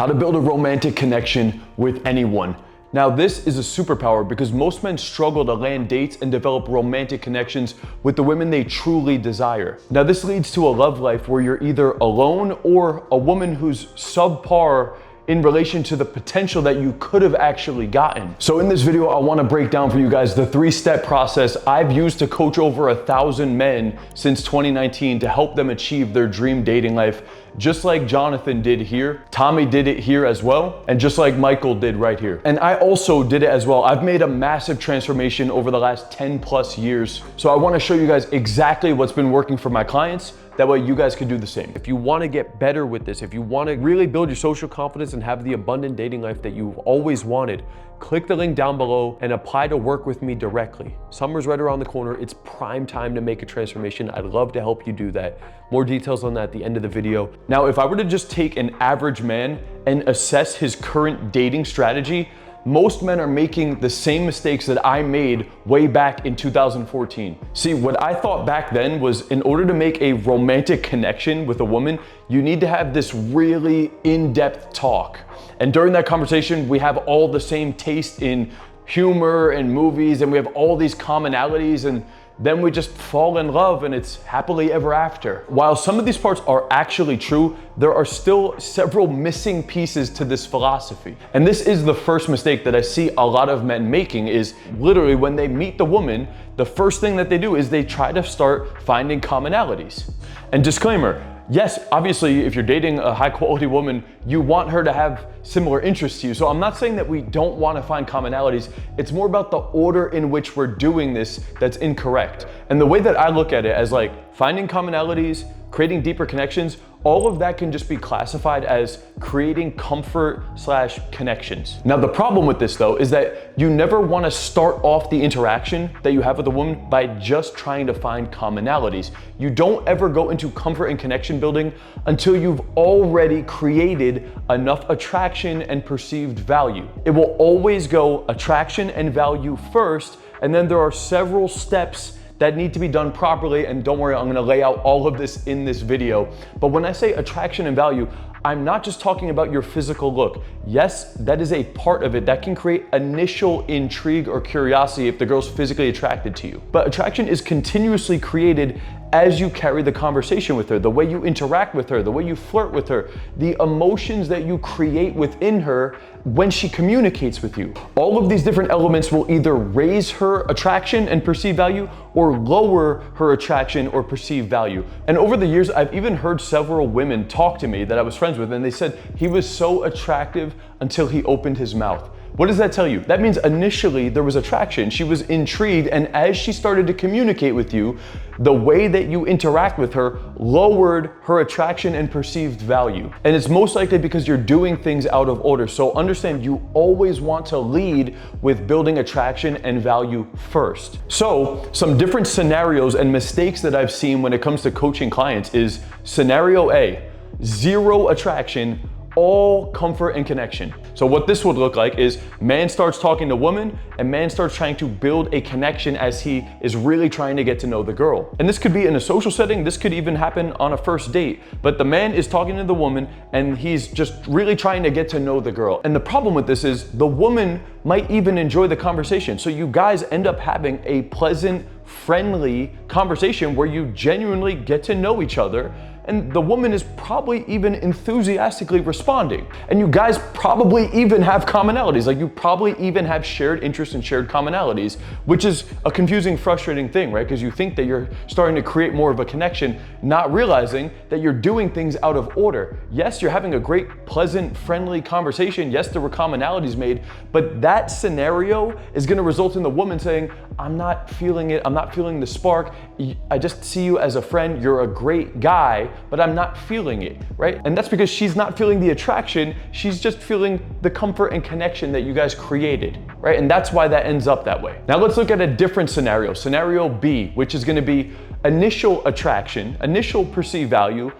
How to build a romantic connection with anyone. Now, this is a superpower because most men struggle to land dates and develop romantic connections with the women they truly desire. Now, this leads to a love life where you're either alone or a woman who's subpar in relation to the potential that you could have actually gotten. So in this video, I want to break down for you guys the 3-step process I've used to coach over 1,000 men since 2019 to help them achieve their dream dating life, just like Jonathan did here. Tommy did it here as well, and just like Michael did right here. And I also did it as well. I've made a massive transformation over the last 10 plus years. So I want to show you guys exactly what's been working for my clients. That way you guys can do the same. If you want to get better with this, if you want to really build your social confidence and have the abundant dating life that you've always wanted, click the link down below and apply to work with me directly. Summer's right around the corner. It's prime time to make a transformation. I'd love to help you do that. More details on that at the end of the video. Now, if I were to just take an average man and assess his current dating strategy, most men are making the same mistakes that I made way back in 2014. See, what I thought back then was in order to make a romantic connection with a woman, you need to have this really in-depth talk. And during that conversation, we have all the same taste in humor and movies, and we have all these commonalities, and then we just fall in love and it's happily ever after. While some of these parts are actually true, there are still several missing pieces to this philosophy. And this is the first mistake that I see a lot of men making is literally when they meet the woman, the first thing that they do is they try to start finding commonalities. And disclaimer, yes, obviously, if you're dating a high quality woman, you want her to have similar interests to you. So I'm not saying that we don't want to find commonalities. It's more about the order in which we're doing this that's incorrect. And the way that I look at it as like finding commonalities, creating deeper connections, all of that can just be classified as creating comfort/connections. Now, the problem with this though is that you never want to start off the interaction that you have with a woman by just trying to find commonalities. You don't ever go into comfort and connection building until you've already created enough attraction and perceived value. It will always go attraction and value first, and then there are several steps that need to be done properly. And don't worry, I'm gonna lay out all of this in this video. But when I say attraction and value, I'm not just talking about your physical look. Yes, that is a part of it that can create initial intrigue or curiosity if the girl's physically attracted to you. But attraction is continuously created as you carry the conversation with her, the way you interact with her, the way you flirt with her, the emotions that you create within her when she communicates with you. All of these different elements will either raise her attraction and perceived value or lower her attraction or perceived value. And over the years, I've even heard several women talk to me that I was friends with, and they said he was so attractive until he opened his mouth. What does that tell you? That means initially there was attraction. She was intrigued, and as she started to communicate with you, the way that you interact with her lowered her attraction and perceived value. And it's most likely because you're doing things out of order. So understand, you always want to lead with building attraction and value first. So some different scenarios and mistakes that I've seen when it comes to coaching clients is scenario A, 0 attraction, all comfort and connection. So what this would look like is man starts talking to woman and man starts trying to build a connection as he is really trying to get to know the girl. And this could be in a social setting, this could even happen on a first date, but the man is talking to the woman and he's just really trying to get to know the girl. And the problem with this is the woman might even enjoy the conversation. So you guys end up having a pleasant, friendly conversation where you genuinely get to know each other, and the woman is probably even enthusiastically responding. And you guys probably even have commonalities, like you probably even have shared interests and shared commonalities, which is a confusing, frustrating thing, right? Because you think that you're starting to create more of a connection, not realizing that you're doing things out of order. Yes, you're having a great, pleasant, friendly conversation. Yes, there were commonalities made, but that scenario is gonna result in the woman saying, I'm not feeling it, I'm not feeling the spark. I just see you as a friend, you're a great guy, but I'm not feeling it, right? And that's because she's not feeling the attraction, she's just feeling the comfort and connection that you guys created, right? And that's why that ends up that way. Now let's look at a different scenario, scenario B, which is gonna be initial attraction, initial perceived value,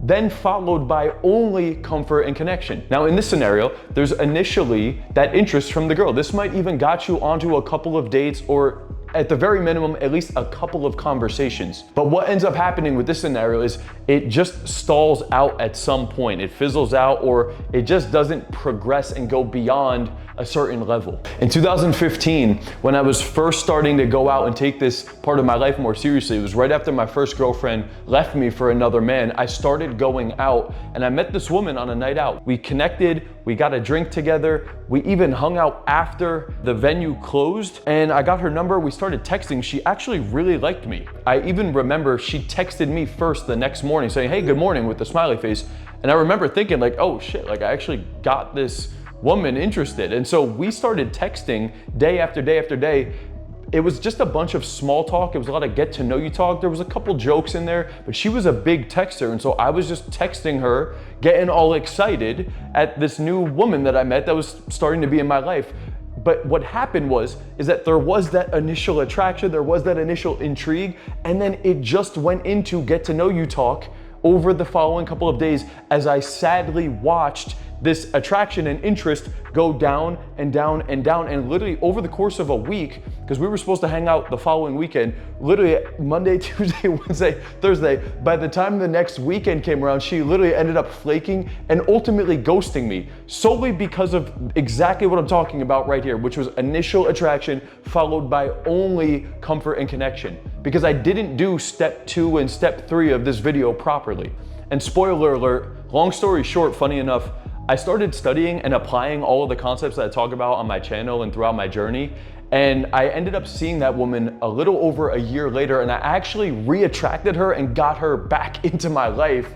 then followed by only comfort and connection. Now in this scenario, there's initially that interest from the girl. This might even got you onto a couple of dates or at the very minimum, at least a couple of conversations. But what ends up happening with this scenario is it just stalls out at some point. It fizzles out, or it just doesn't progress and go beyond a certain level. In 2015, when I was first starting to go out and take this part of my life more seriously, it was right after my first girlfriend left me for another man. I started going out and I met this woman on a night out. We connected, we got a drink together, we even hung out after the venue closed, and I got her number, we started texting. She actually really liked me. I even remember she texted me first the next morning saying, "Hey, good morning," with the smiley face. And I remember thinking like, oh shit, like I actually got this woman interested. And so we started texting day after day after day. It was just a bunch of small talk. It was a lot of get to know you talk. There was a couple jokes in there, but she was a big texter. And so I was just texting her, getting all excited at this new woman that I met that was starting to be in my life. But what happened is that there was that initial attraction, there was that initial intrigue, and then it just went into get to know you talk over the following couple of days as I sadly watched this attraction and interest go down and down and down. And literally over the course of a week, because we were supposed to hang out the following weekend, literally Monday, Tuesday, Wednesday, Thursday, by the time the next weekend came around, she literally ended up flaking and ultimately ghosting me, solely because of exactly what I'm talking about right here, which was initial attraction followed by only comfort and connection, because I didn't do step 2 and step 3 of this video properly. And spoiler alert, long story short, funny enough, I started studying and applying all of the concepts that I talk about on my channel and throughout my journey. And I ended up seeing that woman a little over a year later, and I actually re-attracted her and got her back into my life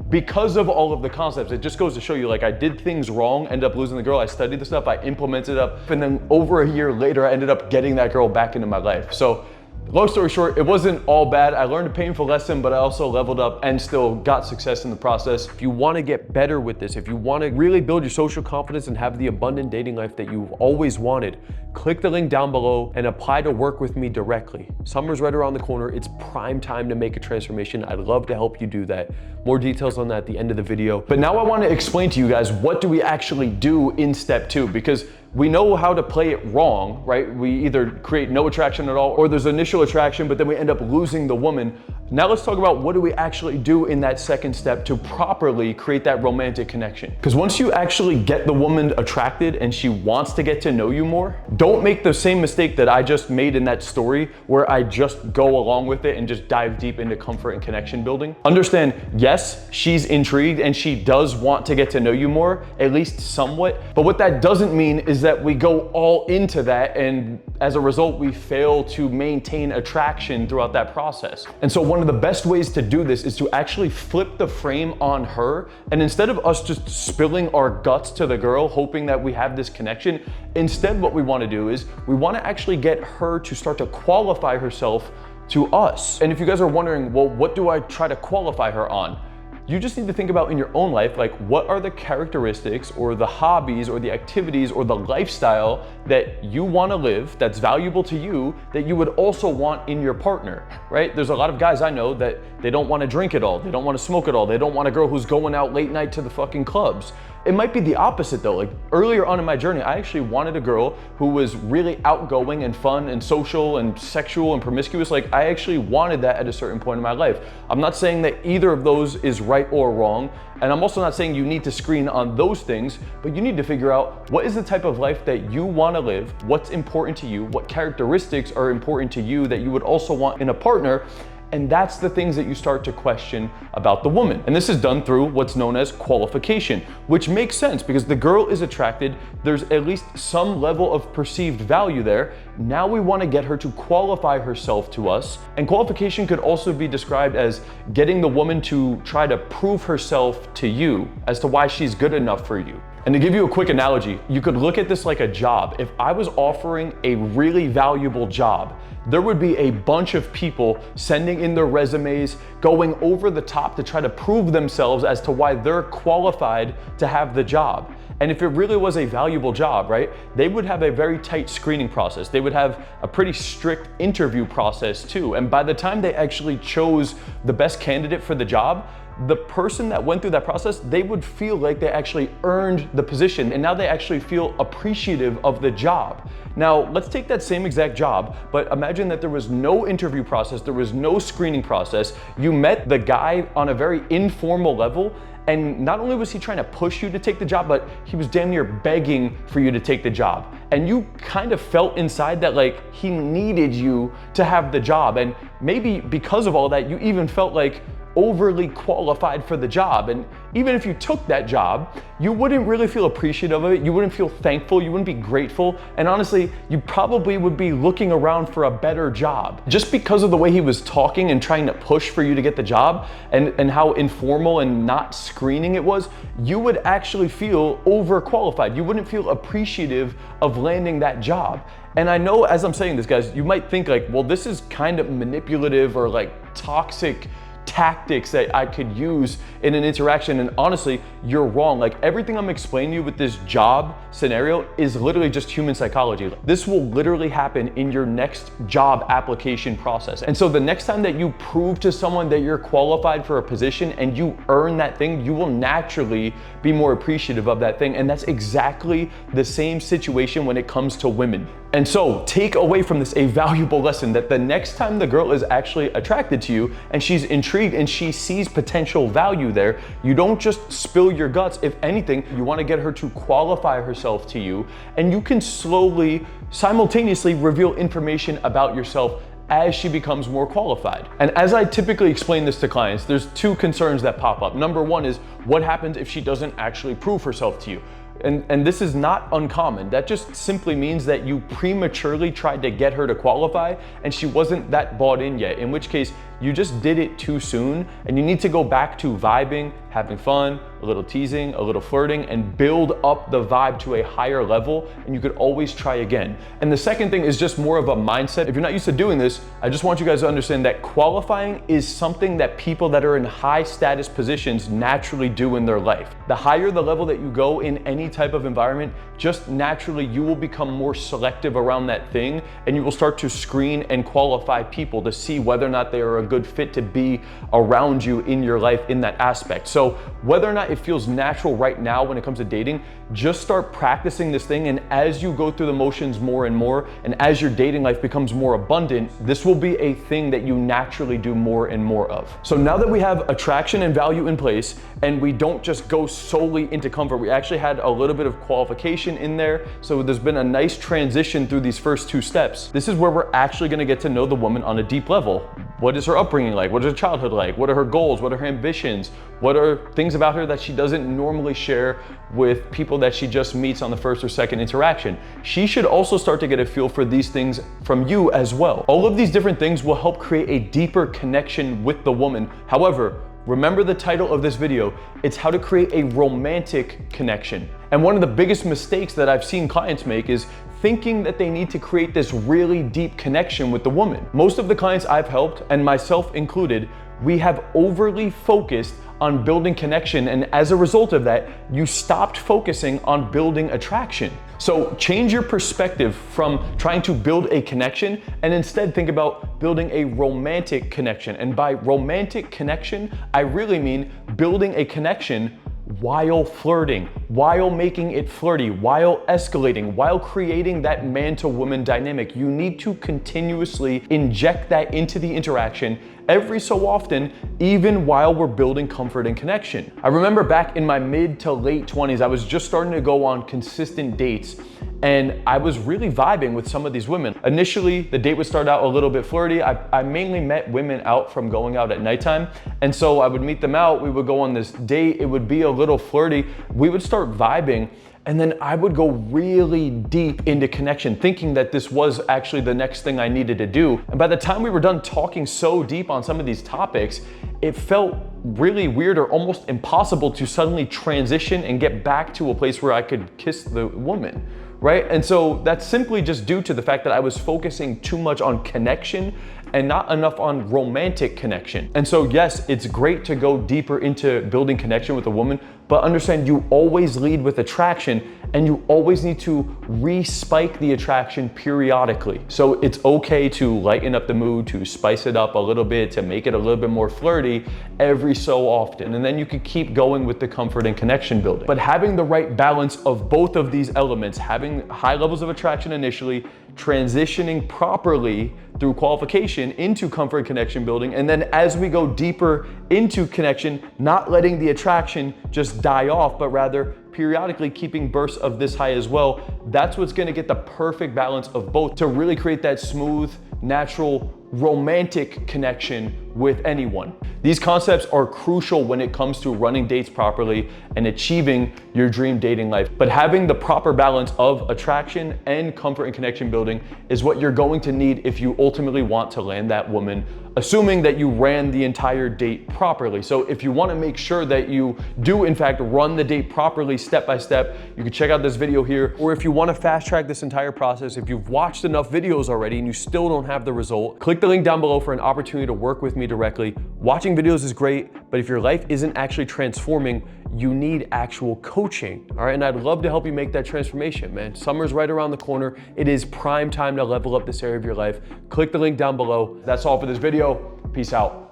because of all of the concepts. It just goes to show you, like, I did things wrong, ended up losing the girl, I studied the stuff, I implemented it up, and then over a year later, I ended up getting that girl back into my life. So long story short, it wasn't all bad. I learned a painful lesson, but I also leveled up and still got success in the process. If you want to get better with this, if you want to really build your social confidence and have the abundant dating life that you've always wanted, click the link down below and apply to work with me directly. Summer's right around the corner. It's prime time to make a transformation. I'd love to help you do that. More details on that at the end of the video. But now I want to explain to you guys, what do we actually do in step 2? Because we know how to play it wrong, right? We either create no attraction at all, or there's initial attraction, but then we end up losing the woman. Now let's talk about what do we actually do in that second step to properly create that romantic connection. Because once you actually get the woman attracted and she wants to get to know you more, don't make the same mistake that I just made in that story where I just go along with it and just dive deep into comfort and connection building. Understand, yes, she's intrigued and she does want to get to know you more, at least somewhat. But what that doesn't mean is that we go all into that, and as a result, we fail to maintain attraction throughout that process. And so one of the best ways to do this is to actually flip the frame on her, and instead of us just spilling our guts to the girl, hoping that we have this connection, instead what we want to do is we want to actually get her to start to qualify herself to us. And if you guys are wondering, well, what do I try to qualify her on? You just need to think about in your own life, like, what are the characteristics or the hobbies or the activities or the lifestyle that you want to live that's valuable to you that you would also want in your partner, right? There's a lot of guys I know that they don't want to drink at all. They don't want to smoke at all. They don't want a girl who's going out late night to the fucking clubs. It might be the opposite though. Like earlier on in my journey, I actually wanted a girl who was really outgoing and fun and social and sexual and promiscuous. Like I actually wanted that at a certain point in my life. I'm not saying that either of those is right or wrong. And I'm also not saying you need to screen on those things, but you need to figure out what is the type of life that you want to live, what's important to you, what characteristics are important to you that you would also want in a partner. And that's the things that you start to question about the woman. And this is done through what's known as qualification, which makes sense because the girl is attracted. There's at least some level of perceived value there. Now we want to get her to qualify herself to us. And qualification could also be described as getting the woman to try to prove herself to you as to why she's good enough for you. And to give you a quick analogy, you could look at this like a job. If I was offering a really valuable job, there would be a bunch of people sending in their resumes, going over the top to try to prove themselves as to why they're qualified to have the job. And if it really was a valuable job, right, they would have a very tight screening process. They would have a pretty strict interview process too. And by the time they actually chose the best candidate for the job, the person that went through that process, they would feel like they actually earned the position, and now they actually feel appreciative of the job. Now, let's take that same exact job, but imagine that there was no interview process, there was no screening process. You met the guy on a very informal level, and not only was he trying to push you to take the job, but he was damn near begging for you to take the job. And you kind of felt inside that like he needed you to have the job. And maybe because of all that, you even felt like overly qualified for the job. And even if you took that job, you wouldn't really feel appreciative of it. You wouldn't feel thankful. You wouldn't be grateful. And honestly, you probably would be looking around for a better job. Just because of the way he was talking and trying to push for you to get the job, and how informal and not screening it was, you would actually feel overqualified. You wouldn't feel appreciative of landing that job. And I know as I'm saying this, guys, you might think like, well, this is kind of manipulative or like toxic tactics that I could use in an interaction, and honestly, you're wrong. Like everything I'm explaining to you with this job scenario is literally just human psychology. This will literally happen in your next job application process. And so the next time that you prove to someone that you're qualified for a position and you earn that thing, you will naturally be more appreciative of that thing. And that's exactly the same situation when it comes to women. And so take away from this a valuable lesson that the next time the girl is actually attracted to you and she's intrigued and she sees potential value there, you don't just spill your guts. If anything, you want to get her to qualify herself to you, and you can slowly, simultaneously reveal information about yourself as she becomes more qualified. And as I typically explain this to clients, there's two concerns that pop up. Number one is, what happens if she doesn't actually prove herself to you? And this is not uncommon. That just simply means that you prematurely tried to get her to qualify and she wasn't that bought in yet, in which case you just did it too soon, and you need to go back to vibing, having fun, a little teasing, a little flirting, and build up the vibe to a higher level, and you could always try again. And the second thing is just more of a mindset. If you're not used to doing this, I just want you guys to understand that qualifying is something that people that are in high status positions naturally do in their life. The higher the level that you go in any type of environment, just naturally you will become more selective around that thing, and you will start to screen and qualify people to see whether or not they are a good fit to be around you in your life in that aspect. So whether or not it feels natural right now when it comes to dating, just start practicing this thing, and as you go through the motions more and more, and as your dating life becomes more abundant, this will be a thing that you naturally do more and more of. So now that we have attraction and value in place, and we don't just go solely into comfort, we actually had a little bit of qualification in there, so there's been a nice transition through these first two steps. This is where we're actually going to get to know the woman on a deep level. What is her upbringing like? What is her childhood like? What are her goals? What are her ambitions? What are things about her that she doesn't normally share with people that she just meets on the first or second interaction? She should also start to get a feel for these things from you as well. All of these different things will help create a deeper connection with the woman. However, remember the title of this video, it's how to create a romantic connection. And one of the biggest mistakes that I've seen clients make is thinking that they need to create this really deep connection with the woman. Most of the clients I've helped, and myself included, we have overly focused on building connection, and as a result of that, you stopped focusing on building attraction. So change your perspective from trying to build a connection and instead think about building a romantic connection. And by romantic connection, I really mean building a connection while flirting, while making it flirty, while escalating, while creating that man to woman dynamic. You need to continuously inject that into the interaction every so often, even while we're building comfort and connection. I remember back in my mid to late 20s, I was just starting to go on consistent dates, and I was really vibing with some of these women. Initially, the date would start out a little bit flirty. I mainly met women out from going out at nighttime, and so I would meet them out, we would go on this date, it would be a little flirty, we would start vibing, and then I would go really deep into connection, thinking that this was actually the next thing I needed to do. And by the time we were done talking so deep on some of these topics, it felt really weird or almost impossible to suddenly transition and get back to a place where I could kiss the woman, right? And so that's simply just due to the fact that I was focusing too much on connection and not enough on romantic connection. And so yes, it's great to go deeper into building connection with a woman, but understand you always lead with attraction, and you always need to re-spike the attraction periodically. So it's okay to lighten up the mood, to spice it up a little bit, to make it a little bit more flirty every so often. And then you can keep going with the comfort and connection building. But having the right balance of both of these elements, having high levels of attraction initially, transitioning properly through qualification into comfort and connection building, and then as we go deeper into connection, not letting the attraction just die off, but rather periodically keeping bursts of this high as well. That's what's gonna get the perfect balance of both to really create that smooth, natural, romantic connection with anyone. These concepts are crucial when it comes to running dates properly and achieving your dream dating life. But having the proper balance of attraction and comfort and connection building is what you're going to need if you ultimately want to land that woman, assuming that you ran the entire date properly. So if you want to make sure that you do in fact run the date properly step by step, you can check out this video here. Or if you want to fast track this entire process, if you've watched enough videos already and you still don't have the result, click the link down below for an opportunity to work with me directly. Watching videos is great, but if your life isn't actually transforming, you need actual coaching, all right? And I'd love to help you make that transformation, man. Summer's right around the corner. It is prime time to level up this area of your life. Click the link down below. That's all for this video. Peace out.